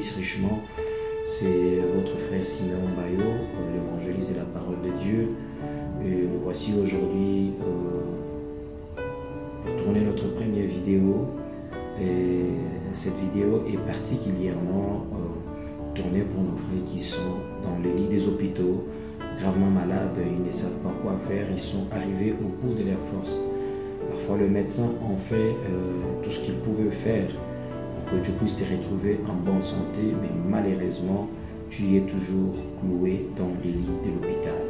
bénisse richement. C'est votre frère Simeon Bayo, l'évangéliste de la parole de Dieu. Et nous voici aujourd'hui pour tourner notre première vidéo. Et cette vidéo est particulièrement tournée pour nos frères qui sont dans les lits des hôpitaux, gravement malades. Ils ne savent pas quoi faire, ils sont arrivés au bout de leurs forces. Parfois, le médecin en fait tout ce qu'il pouvait faire pour que tu puisses te retrouver en bonne santé, mais malheureusement, tu y es toujours cloué dans les lits de l'hôpital.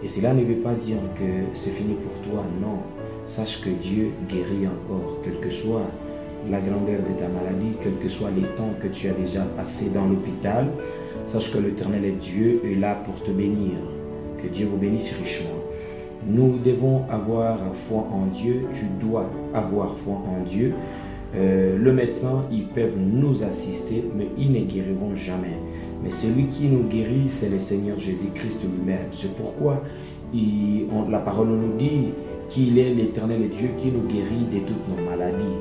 Et cela ne veut pas dire que c'est fini pour toi, non. Sache que Dieu guérit encore, quelle que soit la grandeur de ta maladie, quels que soient les temps que tu as déjà passé dans l'hôpital. Sache que l'Éternel est Dieu est là pour te bénir. Que Dieu vous bénisse richement. Nous devons avoir foi en Dieu, tu dois avoir foi en Dieu. Le médecin, ils peuvent nous assister, mais ils ne guériront jamais. Mais celui qui nous guérit, c'est le Seigneur Jésus-Christ lui-même. C'est pourquoi la parole nous dit qu'il est l'Éternel Dieu qui nous guérit de toutes nos maladies.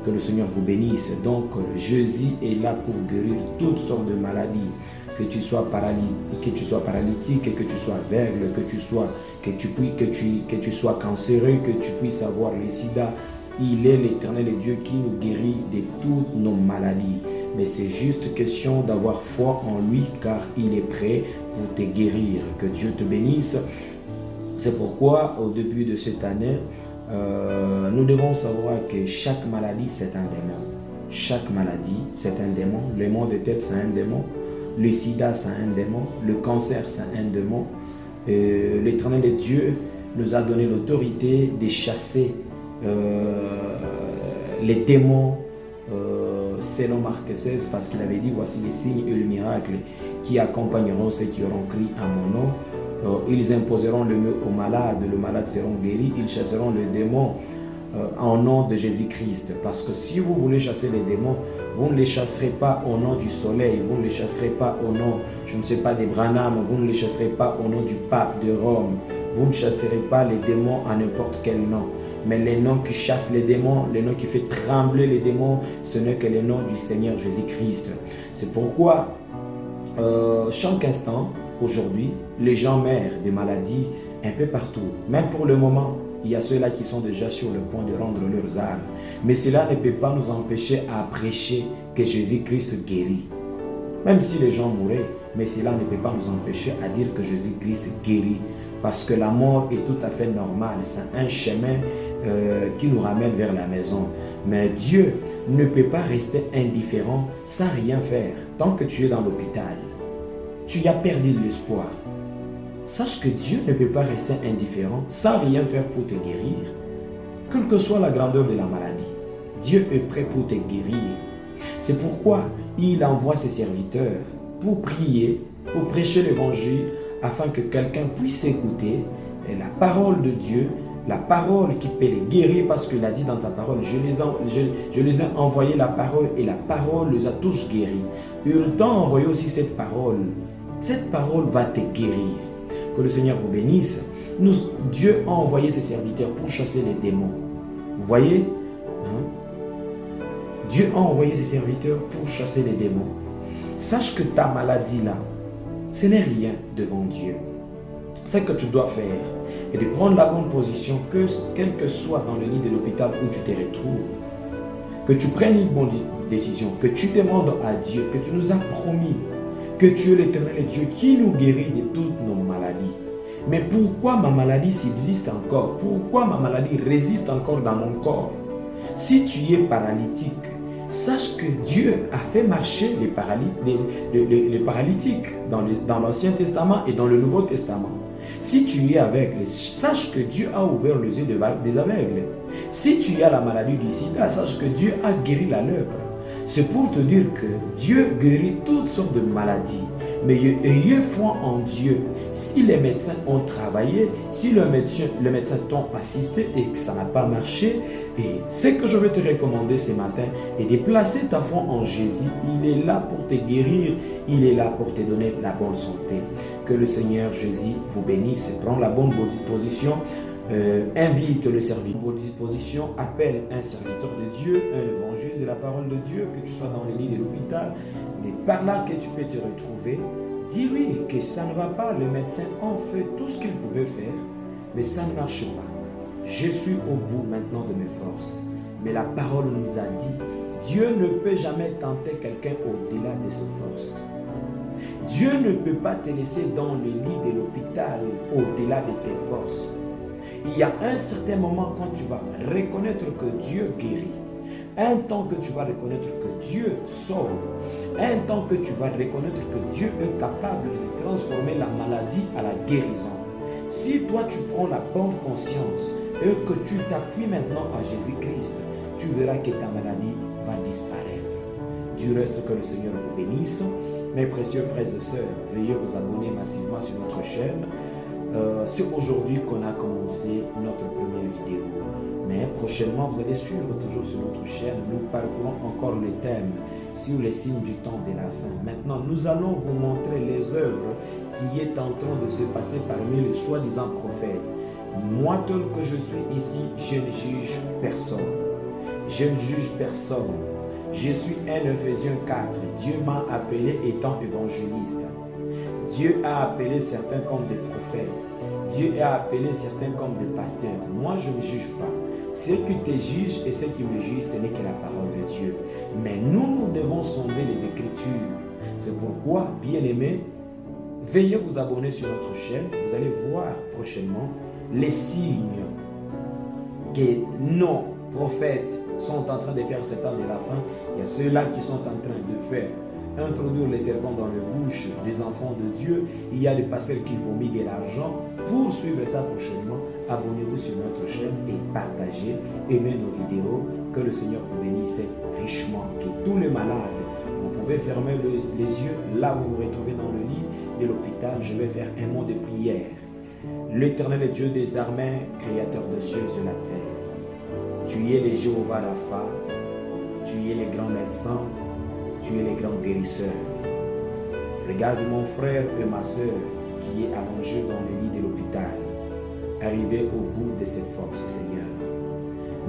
Que le Seigneur vous bénisse. Donc, Jésus est là pour guérir toutes sortes de maladies. Que tu sois paralytique, que tu sois aveugle, que tu sois cancéreux, que tu puisses avoir le sida. Il est l'Éternel Dieu qui nous guérit de toutes nos maladies. Mais c'est juste question d'avoir foi en lui car il est prêt pour te guérir. Que Dieu te bénisse. C'est pourquoi au début de cette année, nous devons savoir que chaque maladie c'est un démon. Chaque maladie c'est un démon. Le mal de tête c'est un démon. Le sida c'est un démon. Le cancer c'est un démon. L'Éternel Dieu nous a donné l'autorité de chasser les démons selon Marc 16 parce qu'il avait dit voici les signes et les miracles qui accompagneront ceux qui auront crié à mon nom. Ils imposeront le mot aux malades, le malade seront guéris, ils chasseront le démon en nom de Jésus-Christ. Parce que si vous voulez chasser les démons, vous ne les chasserez pas au nom du soleil, vous ne les chasserez pas au nom, je ne sais pas, des Branham, vous ne les chasserez pas au nom du pape de Rome, vous ne chasserez pas les démons à n'importe quel nom. Mais les noms qui chassent les démons, les noms qui font trembler les démons, ce n'est que les noms du Seigneur Jésus-Christ. C'est pourquoi chaque instant, aujourd'hui, les gens meurent de maladies un peu partout. Même pour le moment, il y a ceux-là qui sont déjà sur le point de rendre leurs âmes. Mais cela ne peut pas nous empêcher à prêcher que Jésus-Christ guérit. Même si les gens mouraient, mais cela ne peut pas nous empêcher à dire que Jésus-Christ guérit. Parce que la mort est tout à fait normale. C'est un chemin qui nous ramène vers la maison. Mais Dieu ne peut pas rester indifférent sans rien faire. Tant que tu es dans l'hôpital, tu as perdu l'espoir. Sache que Dieu ne peut pas rester indifférent sans rien faire pour te guérir. Quelle que soit la grandeur de la maladie, Dieu est prêt pour te guérir. C'est pourquoi il envoie ses serviteurs pour prier, pour prêcher l'évangile, afin que quelqu'un puisse écouter la parole de Dieu, la parole qui peut les guérir, parce qu'il a dit dans ta parole, je les ai envoyé la parole et la parole les a tous guéris. Et il t'a envoyé aussi cette parole. Cette parole va te guérir. Que le Seigneur vous bénisse. Dieu a envoyé ses serviteurs pour chasser les démons. Vous voyez, Dieu a envoyé ses serviteurs pour chasser les démons. Sache que ta maladie là, ce n'est rien devant Dieu. Ce que tu dois faire est de prendre la bonne position, quel que soit dans le lit de l'hôpital où tu te retrouves, que tu prennes une bonne décision, que tu demandes à Dieu, que tu nous as promis que tu es l'Éternel Dieu qui nous guérit de toutes nos maladies. Mais pourquoi ma maladie subsiste encore? Pourquoi ma maladie résiste encore dans mon corps? Si tu es paralytique, sache que Dieu a fait marcher les paralytiques dans l'Ancien Testament et dans le Nouveau Testament. Si tu es aveugle, sache que Dieu a ouvert les yeux des aveugles. Si tu as la maladie du sida, sache que Dieu a guéri la lèpre. C'est pour te dire que Dieu guérit toutes sortes de maladies. Mais ayez foi en Dieu. Si les médecins ont travaillé, si le médecin t'ont assisté et que ça n'a pas marché, et ce que je vais te recommander ce matin est de placer ta foi en Jésus. Il est là pour te guérir, il est là pour te donner la bonne santé. Que le Seigneur Jésus vous bénisse. Prends la bonne position. invite le serviteur à disposition, appelle un serviteur de Dieu, un évangile de la parole de Dieu, que tu sois dans les lits de l'hôpital, c'est par là que tu peux te retrouver. Dis-lui que ça ne va pas, les médecins ont fait tout ce qu'ils pouvaient faire, mais ça ne marche pas. Je suis au bout maintenant de mes forces. Mais la parole nous a dit, Dieu ne peut jamais tenter quelqu'un au-delà de ses forces. Dieu ne peut pas te laisser dans le lit de l'hôpital au-delà de tes forces. Il y a un certain moment quand tu vas reconnaître que Dieu guérit, un temps que tu vas reconnaître que Dieu sauve, un temps que tu vas reconnaître que Dieu est capable de transformer la maladie à la guérison. Si toi tu prends la bonne conscience et que tu t'appuies maintenant à Jésus-Christ, tu verras que ta maladie va disparaître. Du reste, que le Seigneur vous bénisse. Mes précieux frères et sœurs, veuillez vous abonner massivement sur notre chaîne. C'est aujourd'hui qu'on a commencé notre première vidéo. Mais prochainement, vous allez suivre toujours sur notre chaîne. Nous parcourons encore les thèmes sur les signes du temps de la fin. Maintenant, nous allons vous montrer les œuvres qui est en train de se passer parmi les soi-disant prophètes. Moi, tel que je suis ici, je ne juge personne. Je ne juge personne. Je suis un Éphésiens 4. Dieu m'a appelé étant évangéliste. Dieu a appelé certains comme des prophètes. Dieu a appelé certains comme des pasteurs. Moi, je ne juge pas. Ceux qui te jugent et ceux qui me jugent, ce n'est que la parole de Dieu. Mais nous devons sonder les Écritures. C'est pourquoi, bien-aimés, veuillez vous abonner sur notre chaîne. Vous allez voir prochainement les signes que nos prophètes sont en train de faire ce temps de la fin. Il y a ceux-là qui sont en train de faire introduire les serpents dans la bouche des enfants de Dieu. Il y a des pasteurs qui vomissent de l'argent. Pour suivre ça prochainement, abonnez-vous sur notre chaîne et partagez, aimez nos vidéos. Que le Seigneur vous bénisse richement. Que tous les malades, vous pouvez fermer les yeux. Là, vous vous retrouvez dans le lit de l'hôpital. Je vais faire un mot de prière. L'Éternel Dieu des armées, créateur des cieux et de la terre. Tu es le Jéhovah Rapha. Tu es le grand médecin. Tu es le grand guérisseur. Regarde mon frère et ma soeur qui est allongé dans le lit de l'hôpital, arrivé au bout de ses forces, Seigneur.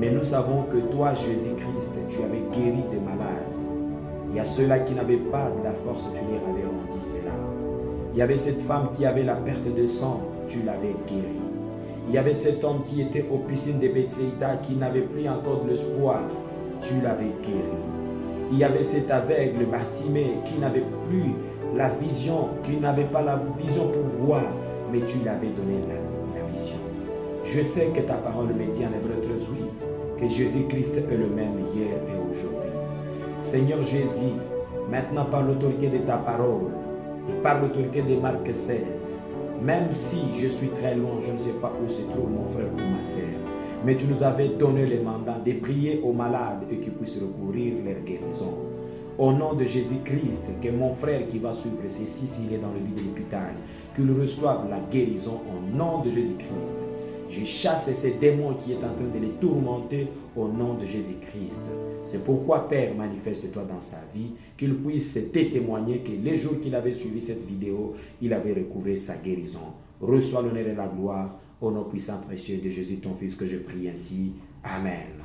Mais nous savons que toi, Jésus-Christ, tu avais guéri des malades. Il y a ceux-là qui n'avaient pas de la force, tu leur avais rendu cela. Il y avait cette femme qui avait la perte de sang, tu l'avais guérie. Il y avait cet homme qui était aux piscines de Bethsaïda, qui n'avait plus encore de l'espoir, tu l'avais guéri. Il y avait cet aveugle Bartimée qui n'avait plus la vision, qui n'avait pas la vision pour voir, mais tu l'avais donné la vision. Je sais que ta parole me dit en Hébreux 13:8 que Jésus-Christ est le même hier et aujourd'hui. Seigneur Jésus, maintenant par l'autorité de ta parole et par l'autorité de Marc 16, même si je suis très loin, je ne sais pas où se trouve mon frère ou ma sœur, mais tu nous avais donné le mandat de prier aux malades et qu'ils puissent recourir leur guérison. Au nom de Jésus-Christ, que mon frère qui va suivre ceci, s'il est dans le lit de l'hôpital, qu'il reçoive la guérison au nom de Jésus-Christ. Je chasse ces démons qui est en train de les tourmenter au nom de Jésus-Christ. C'est pourquoi, Père, manifeste-toi dans sa vie, qu'il puisse te témoigner que les jours qu'il avait suivi cette vidéo, il avait recouvré sa guérison. Reçois l'honneur et la gloire. Au nom puissant précieux de Jésus, ton Fils, que je prie ainsi. Amen.